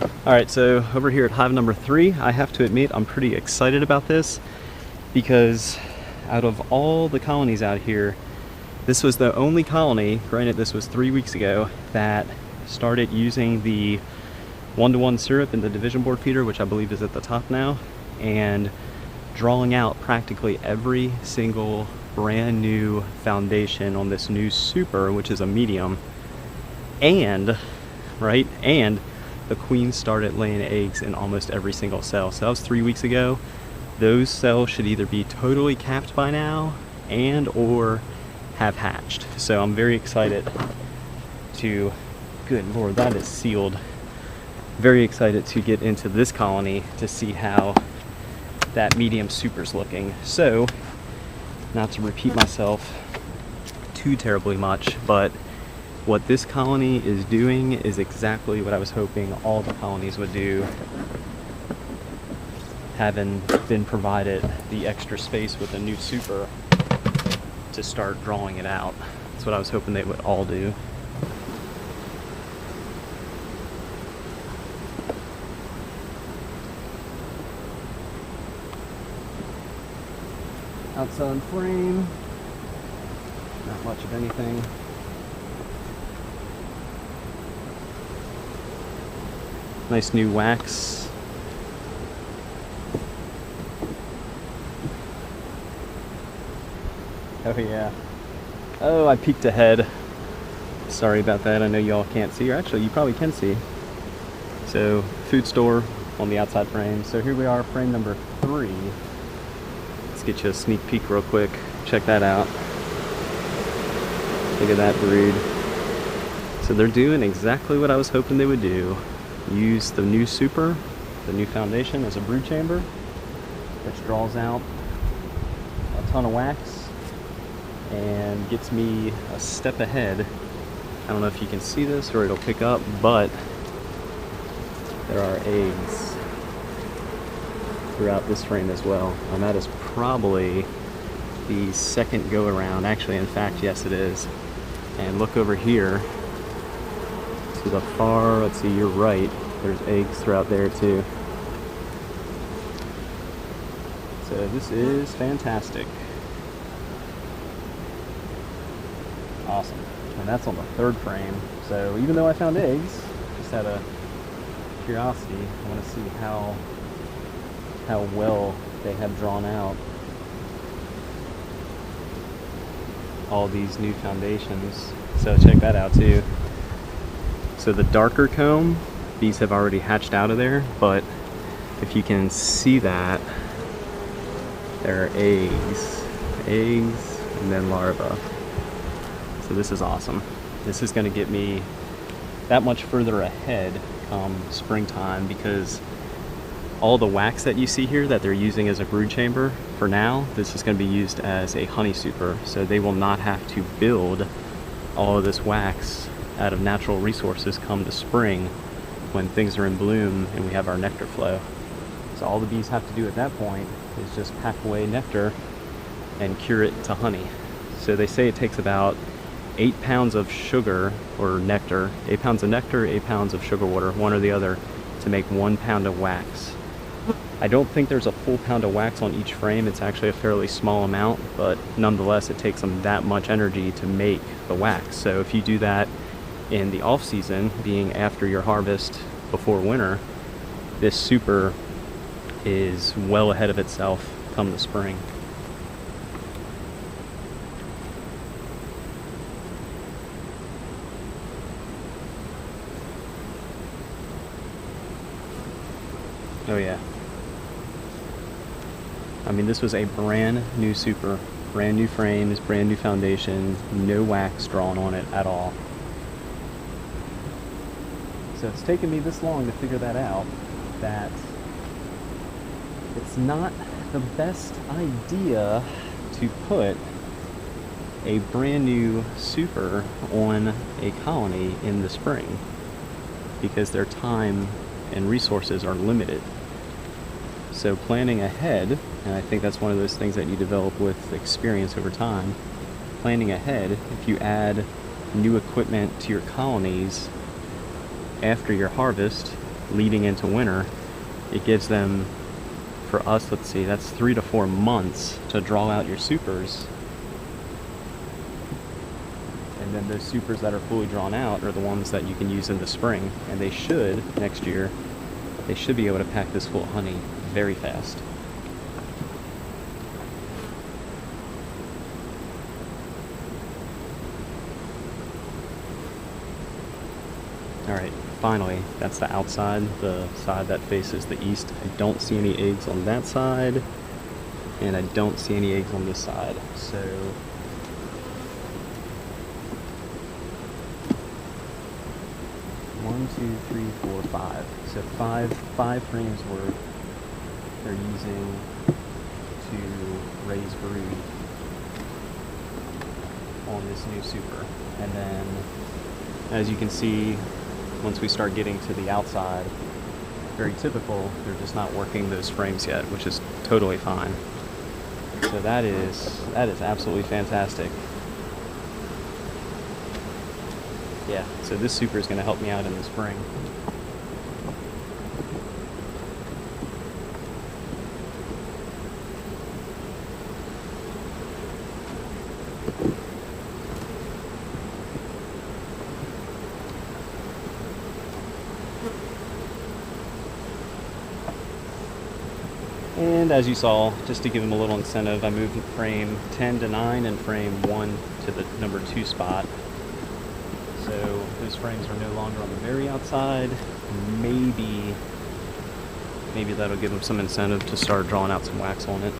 Alright, so over here at hive number 3, I have to admit I'm pretty excited about this because out of all the colonies out here, this was the only colony, granted this was 3 weeks ago, that started using the 1-to-1 syrup in the division board feeder, which I believe is at the top now, and drawing out practically every single brand new foundation on this new super, which is a medium, and the queen started laying eggs in almost every single cell. So that was 3 weeks ago. Those cells should either be totally capped by now and or have hatched. So I'm very excited to, good Lord, that is sealed. Very excited to get into this colony to see how that medium super's looking. So, not to repeat myself too terribly much, but what this colony is doing is exactly what I was hoping all the colonies would do, having been provided the extra space with a new super to start drawing it out. That's what I was hoping they would all do. Outside frame, not much of anything. Nice new wax. Oh yeah. Oh, I peeked ahead. Sorry about that. I know y'all can't see, or actually you probably can see. So, food store on the outside frame. So here we are, frame number 3. Let's get you a sneak peek real quick. Check that out. Look at that brood. So they're doing exactly what I was hoping they would do. Use the new super, the new foundation, as a brood chamber, which draws out a ton of wax and gets me a step ahead. I don't know if you can see this or it'll pick up, but there are eggs throughout this frame as well. And that is probably the second go around. Actually, in fact, yes it is. And look over here to the far, let's see, you're right, there's eggs throughout there too. So this is fantastic. Awesome. And that's on the 3rd frame. So even though I found eggs, just out of curiosity, I want to see how well they have drawn out all these new foundations. So check that out too. So the darker comb, bees have already hatched out of there, but if you can see that, there are eggs, and then larvae. So this is awesome. This is going to get me that much further ahead come springtime, because all the wax that you see here that they're using as a brood chamber, for now, this is going to be used as a honey super. So they will not have to build all of this wax out of natural resources come to spring when things are in bloom and we have our nectar flow. So all the bees have to do at that point is just pack away nectar and cure it to honey. So they say it takes about 8 pounds of sugar or nectar, 8 pounds of nectar, 8 pounds of sugar water, one or the other, to make 1 pound of wax. I don't think there's a full pound of wax on each frame. It's actually a fairly small amount, but nonetheless it takes them that much energy to make the wax. So if you do that in the off season, being after your harvest before winter, this super is well ahead of itself come the spring. Oh yeah. I mean, this was a brand new super, brand new frames, brand new foundation, no wax drawn on it at all. So it's taken me this long to figure that out, that it's not the best idea to put a brand new super on a colony in the spring, because their time and resources are limited. So planning ahead, and I think that's one of those things that you develop with experience over time, planning ahead, if you add new equipment to your colonies after your harvest, leading into winter, it gives them, for us, let's see, that's 3 to 4 months to draw out your supers. And then those supers that are fully drawn out are the ones that you can use in the spring. And they should, next year, they should be able to pack this full of honey very fast. Alright, finally, that's the outside, the side that faces the east. I don't see any eggs on that side, and I don't see any eggs on this side. So one, two, three, four, five. So five frames worth they're using to raise brood on this new super. And then, as you can see, once we start getting to the outside, very typical, they're just not working those frames yet, which is totally fine. So that is absolutely fantastic. Yeah, so this super is going to help me out in the spring. And as you saw, just to give them a little incentive, I moved frame 10 to 9 and frame 1 to the number 2 spot. So those frames are no longer on the very outside. Maybe that'll give them some incentive to start drawing out some wax on it.